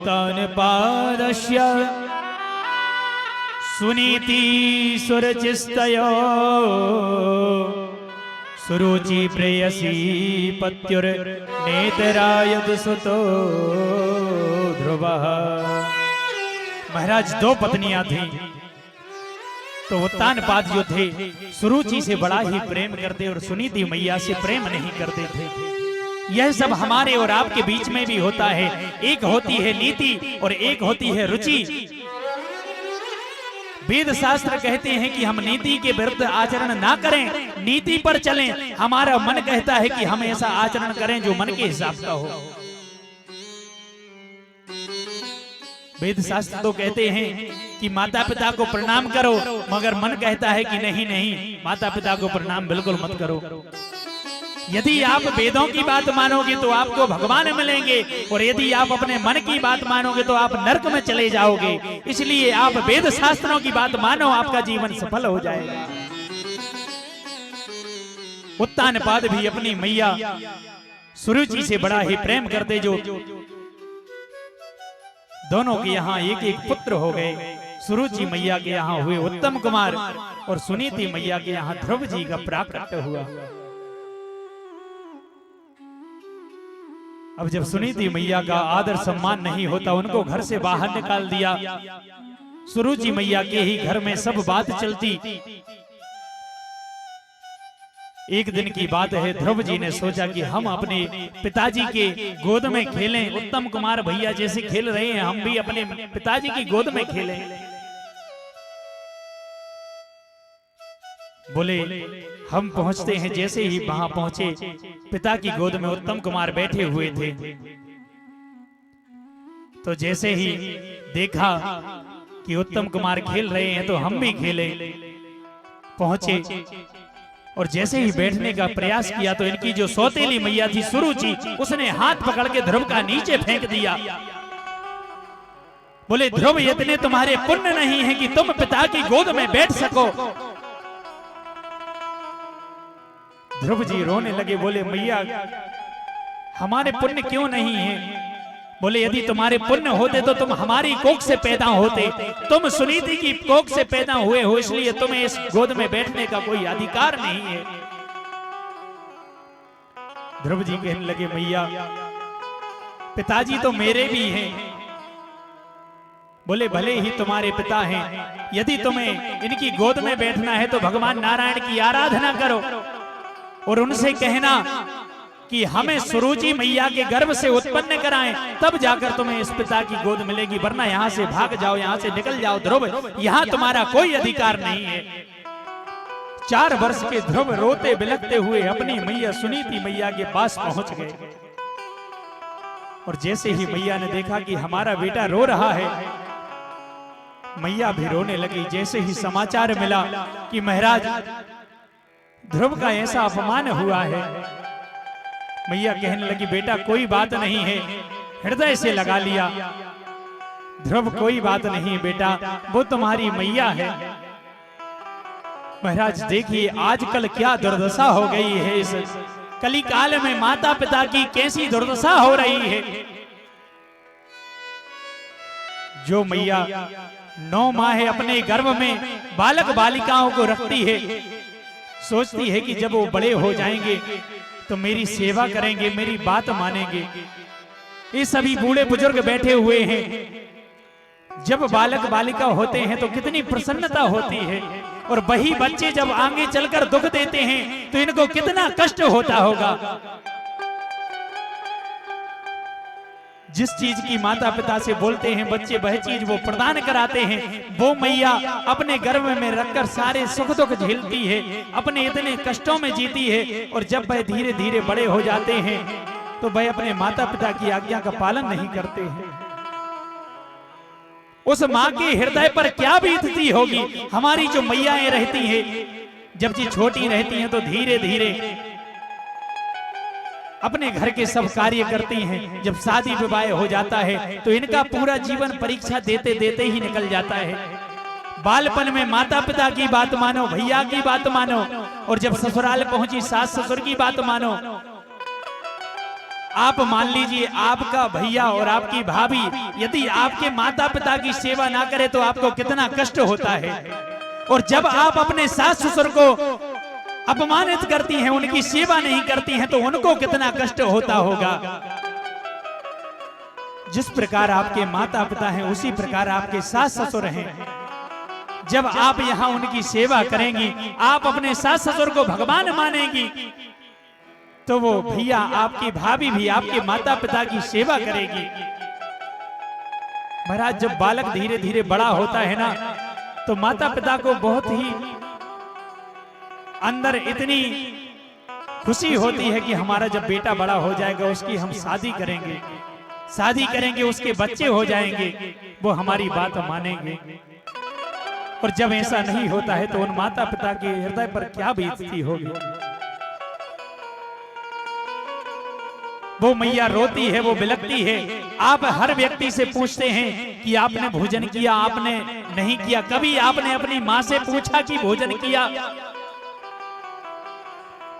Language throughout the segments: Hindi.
उत्तानपादस्य सुनीति सुरचिस्तयो सुरुचि प्रेयसी पत्युर्नेतरायत सुतो ध्रुवः। महाराज दो पत्नियां थीं, तो उत्तानपाद जो थे सुरुचि से बड़ा ही प्रेम करते और सुनीति मैया से प्रेम नहीं करते थे। यह सब हमारे और आपके बीच में भी होता है। एक होती है नीति और एक होती है रुचि। वेद शास्त्र कहते हैं कि हम नीति के विरुद्ध आचरण ना करें, नीति पर चलें। हमारा मन कहता है कि हम ऐसा आचरण करें जो मन के हिसाब का हो। वेद शास्त्र तो कहते हैं कि माता पिता को प्रणाम करो, मगर मन कहता है कि नहीं नहीं, माता पिता को प्रणाम बिल्कुल मत करो। यदि आप वेदों की बात मानोगे तो आपको भगवान मिलेंगे, और यदि आप अपने मन की बात मानोगे तो आप नरक में चले जाओगे। इसलिए आप वेद शास्त्रों की बात मानो, आपका जीवन सफल हो जाएगा। उत्तानपाद भी अपनी मैया सुरुचि से बड़ा ही प्रेम करते, जो दोनों के यहाँ एक एक पुत्र हो गए। सुरुचि मैया के यहाँ हुए उत्तम कुमार, और सुनीति मैया के यहाँ ध्रुव जी का प्राकट्य हुआ। अब जब सुनीति मैया का आदर सम्मान नहीं होता, उनको घर से बाहर निकाल दिया। सुरुचि मैया के ही घर में सब बात चलती। एक दिन की बात है, ध्रुव जी ने सोचा कि हम अपने पिताजी के गोद में खेलें। उत्तम कुमार भैया जैसे खेल रहे हैं, हम भी अपने पिताजी की गोद में खेलें। बोले हम पहुंचते हैं। जैसे ही वहां पहुंचे, पिता की गोद में उत्तम कुमार बैठे हुए थे। तो जैसे ही देखा कि उत्तम कुमार खेल रहे हैं तो हम भी खेले। पहुंचे और जैसे ही बैठने का प्रयास किया तो इनकी जो सौतेली मैया थी सुरुचि, उसने हाथ पकड़ के ध्रुव का नीचे फेंक दिया। बोले ध्रुव, इतने तुम्हारे पुण्य नहीं है कि तुम पिता की गोद में बैठ सको। ध्रुव जी रोने लगे। बोले मैया, हमारे पुण्य क्यों नहीं है? बोले यदि तुम्हारे पुण्य होते तो तुम हमारी कोख से पैदा होते। तुम सुनीति की कोख से पैदा हुए हो, इसलिए तुम्हें इस गोद में बैठने का कोई अधिकार नहीं है। ध्रुव जी कहने लगे मैया, पिताजी तो मेरे भी हैं। बोले भले ही तुम्हारे पिता हैं, यदि तुम्हें इनकी गोद में बैठना है तो भगवान नारायण की आराधना करो और उनसे कहना कि हमें सुरुचि मैया के गर्भ से उत्पन्न कराएं, तब जाकर तुम्हें इस पिता की गोद मिलेगी, वरना यहाँ से भाग जाओ, यहाँ से निकल जाओ ध्रुव, यहाँ तुम्हारा कोई अधिकार नहीं है। 4 वर्ष के ध्रुव रोते बिलखते हुए अपनी मैया सुनीति मैया के पास पहुंच गए। और जैसे ही मैया ने देखा कि हमारा बेटा रो रहा है, मैया भी रोने लगी। जैसे ही समाचार मिला कि महाराज ध्रुव का ऐसा अपमान हुआ है, मैया कहने लगी बेटा कोई बात नहीं है, हृदय से लगा लिया। ध्रुव कोई बात नहीं बेटा, वो तुम्हारी मैया है। महाराज देखिए आजकल क्या दुर्दशा हो गई है। इस कली काल में माता पिता की कैसी दुर्दशा हो रही है। जो मैया 9 माह अपने गर्भ में बालक बालिकाओं को रखती है, सोचती है कि जब वो बड़े हो जाएंगे तो मेरी सेवा करेंगे, मेरी बात मानेंगे। ये सभी बूढ़े बुजुर्ग बैठे हुए हैं। जब बालक बालिका होते हैं तो कितनी प्रसन्नता होती है, और वही बच्चे जब आगे चलकर दुख देते हैं तो इनको कितना कष्ट होता होगा। जिस चीज की माता पिता से बोलते हैं बच्चे, वह चीज वो प्रदान कराते हैं। वो मैया अपने गर्भ में रखकर सारे सुख दुख झेलती है, अपने इतने कष्टों में जीती है, और जब वह धीरे धीरे बड़े हो जाते हैं तो वह अपने माता पिता की आज्ञा का पालन नहीं करते हैं। उस माँ के हृदय पर क्या बीतती होगी। हमारी जो मैयाएं रहती हैं, जब जी छोटी रहती हैं तो धीरे धीरे अपने घर के सब कार्य करती हैं। जब शादी विवाह हो जाता है तो इनका पूरा जीवन परीक्षा देते देते ही निकल जाता है। बालपन में माता पिता की बात मानो, भैया की बात मानो, और जब ससुराल पहुंची सास ससुर की बात मानो। आप मान लीजिए आपका भैया और आपकी भाभी यदि आपके माता पिता की सेवा ना करे तो आपको कितना कष्ट होता है। और जब आप अपने सास ससुर को अपमानित करती हैं, उनकी सेवा नहीं करती हैं, तो उनको कितना कष्ट होता होगा। जिस प्रकार आपके माता पिता हैं उसी प्रकार आपके सास ससुर हैं। जब आप यहाँ उनकी सेवा करेंगी, आप अपने सास ससुर को भगवान मानेंगी, तो वो भैया आपकी भाभी भी आपके माता पिता की सेवा करेगी। महाराज जब बालक धीरे धीरे बड़ा होता है ना, तो माता पिता को बहुत ही अंदर इतनी खुशी होती है कि हमारा जब बेटा बड़ा हो जाएगा उसकी हम शादी करेंगे, उसके बच्चे हो जाएंगे, वो हमारी बात मानेंगे। और जब ऐसा नहीं होता है तो उन माता पिता के हृदय पर क्या बीतती होगी। वो मैया रोती है, वो बिलखती है। आप हर व्यक्ति से पूछते हैं कि आपने भोजन किया, आपने नहीं किया। कभी आपने अपनी माँ से पूछा कि भोजन किया?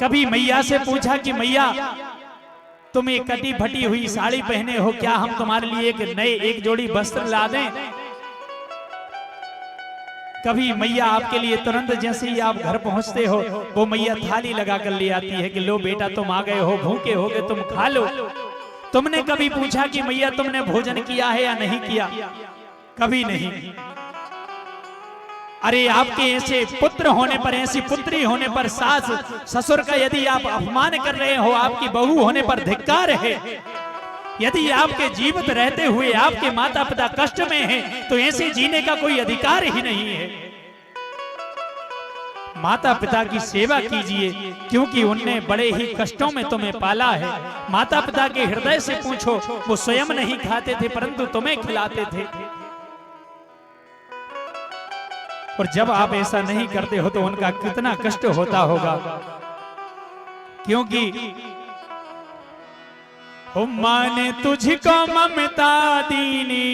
कभी मैया से पूछा कि मैया तुम एक कटी फटी हुई साड़ी पहने हो, क्या हम तुम्हारे लिए एक जोड़ी वस्त्र ला दें? कभी मैया आपके लिए तुरंत जैसे ही आप घर पहुंचते हो वो मैया थाली लगा कर ले आती है कि लो बेटा तुम आ गए हो, भूखे हो गए, तुम खा लो। तुमने कभी पूछा कि मैया तुमने भोजन किया है या नहीं किया? कभी नहीं। अरे आपके ऐसे पुत्र होने पर, ऐसी पुत्री होने पर, सास ससुर का यदि आप अपमान कर रहे हो, आपकी बहू होने पर धिक्कार है। यदि आपके जीवित रहते हुए आपके माता पिता कष्ट में हैं, तो ऐसे जीने का कोई अधिकार ही नहीं है। माता पिता की सेवा कीजिए, क्योंकि उनने बड़े ही कष्टों में तुम्हें पाला है। माता पिता के हृदय से पूछो, वो स्वयं नहीं खाते थे परंतु तुम्हें खिलाते थे। और जब आप ऐसा नहीं करते हो तो उनका कितना कष्ट होता होगा। क्योंकि हो माने तुझको ममता दीनी,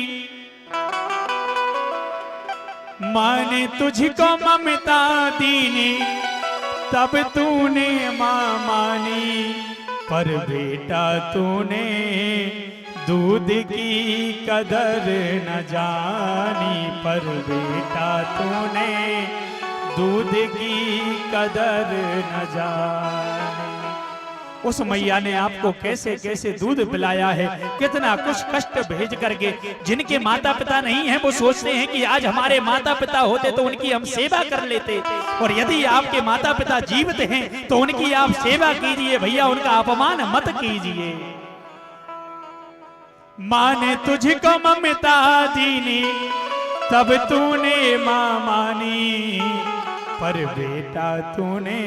माने तुझको ममता दीनी, तब तूने मां मानी, पर बेटा तूने दूध की कदर न जानी, पर बेटा तूने दूध की कदर न जानी। उस मैया ने आपको कैसे कैसे दूध पिलाया है, कितना कुछ कष्ट भेज करके। जिनके माता पिता नहीं हैं वो सोचते हैं कि आज हमारे माता पिता होते तो उनकी हम सेवा कर लेते। और यदि आपके माता पिता जीवित हैं तो उनकी आप सेवा कीजिए भैया, उनका अपमान मत कीजिए। माने तुझको ममता दीनी, तब तूने मां मानी, पर बेटा तूने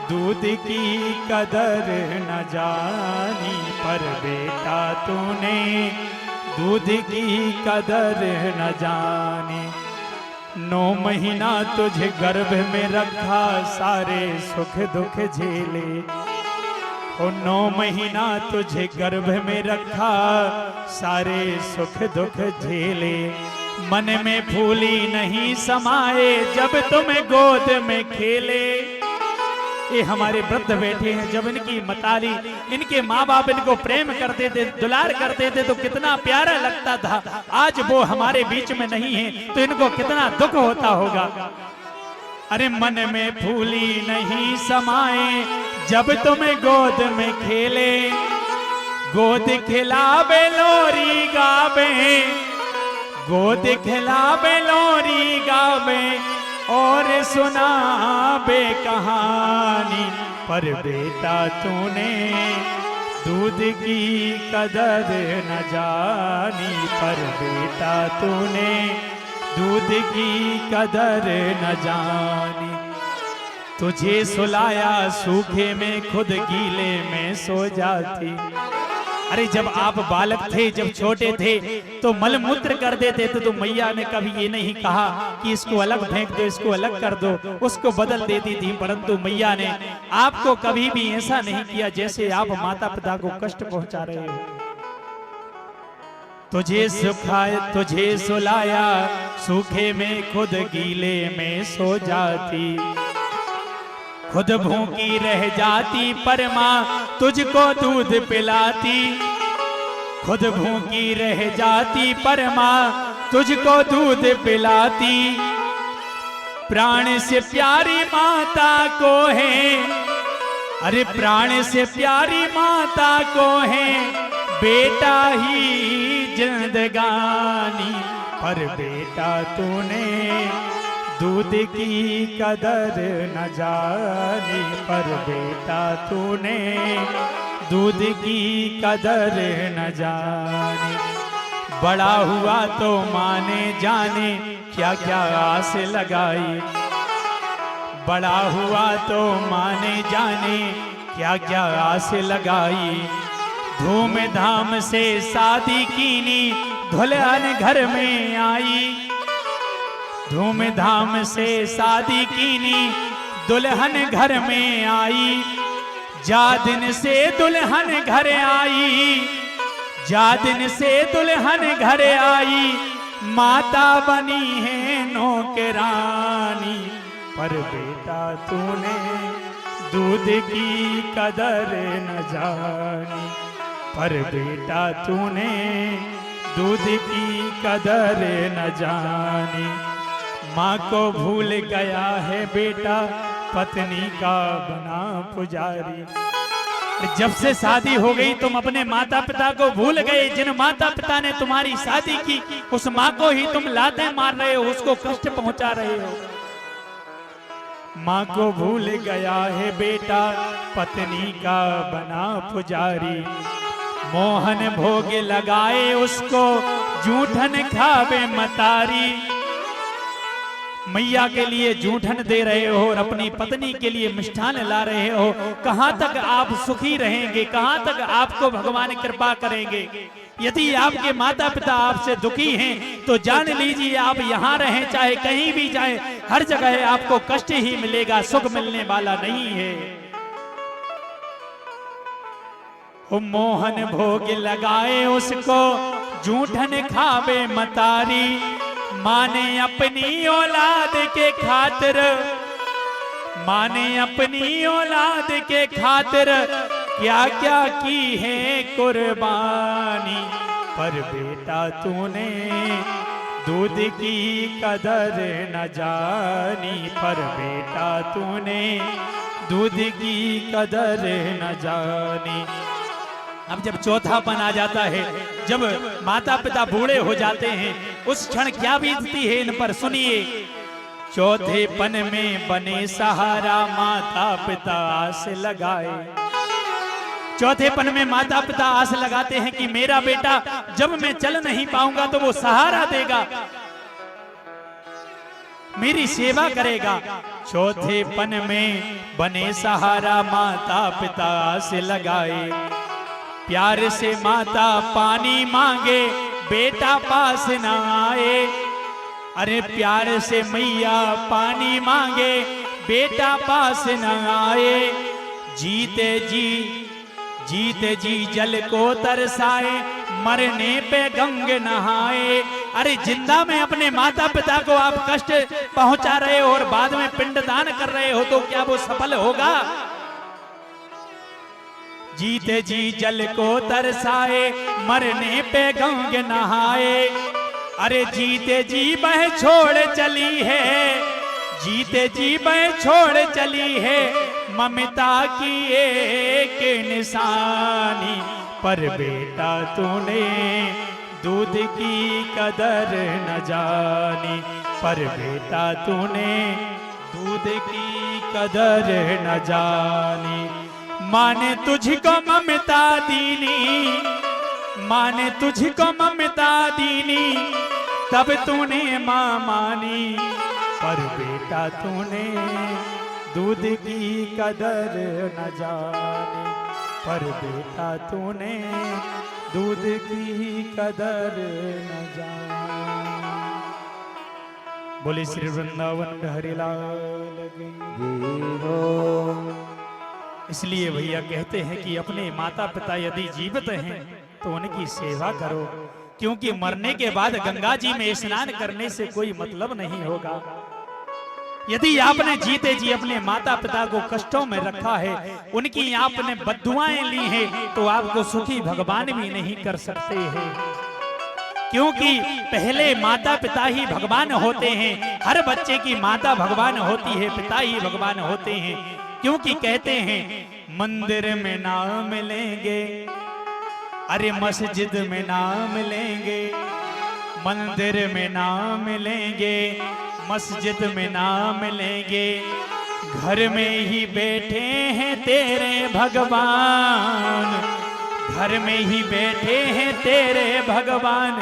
दूध की कदर न जानी, पर बेटा तूने दूध की कदर न जानी। 9 महीना तुझे गर्भ में रखा, सारे सुख दुख झेले। ओ 9 महीना तुझे गर्भ में रखा, सारे सुख दुख झेले। मन में फूली नहीं समाए, जब तुम्हें गोद में खेले। ये हमारे वृद्ध बैठे हैं, जब इनकी मतारी, इनके माँ बाप इनको प्रेम करते थे, दुलार करते थे तो कितना प्यारा लगता था। आज वो हमारे बीच में नहीं है तो इनको कितना दुख होता होगा। अरे मन में फूली नहीं समाए, जब तुम्हें गोद में खेले। गोद खिलावे लोरी गावे, गोद खिलावे लोरी गावे, और सुनावे कहानी। पर बेटा तूने दूध की कदर न जानी, पर बेटा तूने दूध की कदर न जानी। तुझे सुलाया सूखे में, खुद गीले में सो जाती। अरे जब आप बालक थे, जब छोटे थे तो मलमूत्र कर देते थे, तो मैया ने कभी ये नहीं कहा कि इसको अलग फेंक दो, इसको अलग कर दो, उसको बदल देती थी। परंतु मैया ने आपको कभी भी ऐसा नहीं किया जैसे आप माता पिता को कष्ट पहुंचा रहे हो। तुझे सुखाया, तुझे सुलाया सूखे में, खुद गीले में सो जाती। खुद भूखी रह जाती, पर माँ तुझको दूध पिलाती, खुद भूखी रह जाती, पर माँ तुझको दूध पिलाती। प्राण से प्यारी माता को है, अरे प्राण से प्यारी माता को है बेटा ही जिंदगानी, पर बेटा तूने दूध की कदर न जानी, पर बेटा तूने दूध की कदर न जानी। बड़ा हुआ तो माने जाने क्या क्या आस लगाई, बड़ा हुआ तो माने जाने क्या क्या आस लगाई। धूमधाम से शादी कीनी, दुल्हन घर में आई, धूमधाम से शादी कीनी, दुल्हन घर में आई। जा दिन से दुल्हन घर आई, जा दिन से दुल्हन घर आई, माता बनी है नौकरानी, पर बेटा तूने दूध की कदर न जानी, पर बेटा तूने दूध की कदर न जानी। माँ को भूल गया है बेटा, पत्नी का बना पुजारी। जब से शादी हो गई तुम अपने माता पिता को भूल गए। जिन माता पिता ने तुम्हारी शादी की उस माँ को ही तुम लाते मार रहे हो, उसको कष्ट पहुंचा रहे हो। माँ को भूल गया है बेटा, पत्नी का बना पुजारी। मोहन भोग लगाए उसको, जूठन खावे मतारी। मैया के लिए जूठन दे रहे हो और अपनी पत्नी के लिए मिष्ठान ला रहे हो। कहां तक आप सुखी रहेंगे, कहां तक आपको भगवान कृपा करेंगे। यदि आपके माता पिता आपसे दुखी हैं तो जान लीजिए आप यहां रहें चाहे कहीं भी जाएं, हर जगह आपको कष्ट ही मिलेगा, सुख मिलने वाला नहीं है। मोहन भोग लगाए उसको, जूठन खावे मतारी। माने अपनी औलाद के खातिर, माने अपनी औलाद के खातिर क्या क्या की है कुर्बानी, पर बेटा तूने दूध की कदर न जानी, पर बेटा तूने दूध की कदर न जानी। अब जब चौथापन आ जाता है, जब माता पिता बूढ़े हो जाते हैं, उस क्षण क्या बीतती है इन पर सुनिए। चौथेपन में बने सहारा माता पिता आस लगाए। चौथेपन में माता पिता आस लगाते हैं कि मेरा बेटा जब मैं चल नहीं पाऊंगा तो वो सहारा देगा, मेरी सेवा करेगा। चौथेपन में बने सहारा माता पिता आस लगाए। प्यार से माता पानी मांगे बेटा पास न आए। अरे प्यार से मैया पानी मांगे बेटा पास न आए। जीते जी जल को तरसाए, मरने पे गंग नहाए। अरे जिंदा में अपने माता पिता को आप कष्ट पहुंचा रहे हो और बाद में पिंडदान कर रहे हो तो क्या वो सफल होगा? जीते जी जल को तरसाए, मरने पे गंग नहाए। अरे जीते जी बह छोड़ चली है, जीते जी बह छोड़ चली है, ममता की एक निशानी। पर बेटा तूने दूध की कदर न जानी, पर बेटा तूने दूध की कदर न जानी। माने तुझको ममता दीनी, माने तुझको ममता दीनी, तब तूने माँ मानी। पर बेटा तूने दूध की कदर न जानी, पर बेटा तूने दूध की कदर न जानी। बोले श्री वृंदावन हरिलाल की जय। इसलिए भैया कहते हैं कि अपने माता पिता यदि जीवित हैं तो उनकी सेवा करो, क्योंकि मरने के बाद गंगा जी में स्नान करने से कोई मतलब नहीं होगा। यदि आपने जीते जी अपने माता पिता को कष्टों में रखा है, उनकी आपने बद्दुआएं ली हैं, तो आपको सुखी भगवान भी नहीं कर सकते हैं। क्योंकि पहले माता पिता ही भगवान होते हैं। हर बच्चे की माता भगवान होती है, पिता ही भगवान होते हैं। क्योंकि कहते हैं मंदिर में नाम लेंगे, अरे मस्जिद में नाम लेंगे, मंदिर में नाम लेंगे, मस्जिद में नाम लेंगे, घर में ही बैठे हैं तेरे भगवान, घर में ही बैठे हैं तेरे भगवान।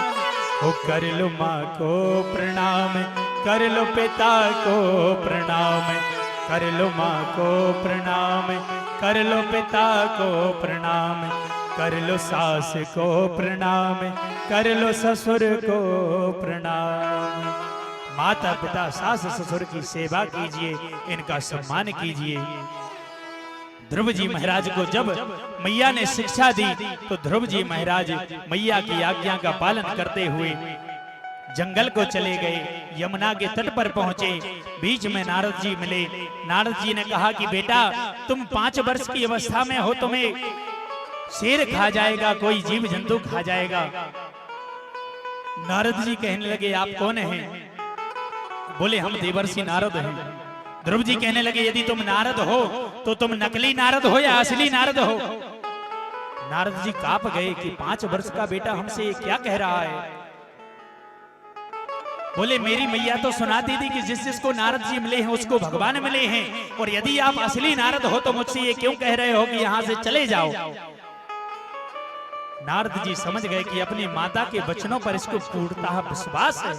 हो कर लो माँ को प्रणाम, कर लो पिता को प्रणाम, कर लो माँ को प्रणाम, कर लो पिता को प्रणाम, कर लो सास को प्रणाम, कर लो ससुर को प्रणाम। माता पिता सास ससुर की सेवा कीजिए, इनका सम्मान कीजिए। ध्रुव जी महाराज को जब मैया ने शिक्षा दी तो ध्रुव जी महाराज मैया की आज्ञा का पालन करते हुए जंगल को चले गए। यमुना के तट पर पहुंचे, बीच में नारद जी मिले। नारद जी ने कहा कि बेटा तुम 5 वर्ष की अवस्था में हो, तुम्हें शेर खा जाएगा, कोई जीव जंतु खा जाएगा। नारद जी कहने लगे आप कौन हैं? बोले हम देवर्षि नारद हैं। ध्रुव जी कहने लगे यदि तुम नारद हो तो तुम नकली नारद हो या असली नारद हो? नारद जी कांप गए कि 5 वर्ष का बेटा हमसे क्या कह रहा है। बोले मेरी मैया तो सुनाती थी कि जिस जिसको नारद जी मिले हैं उसको भगवान मिले हैं, और यदि आप असली नारद हो तो मुझसे ये क्यों कह रहे हो कि यहां से चले जाओ। नारद जी समझ गए कि अपनी माता के वचनों पर इसको पूर्णतः विश्वास है।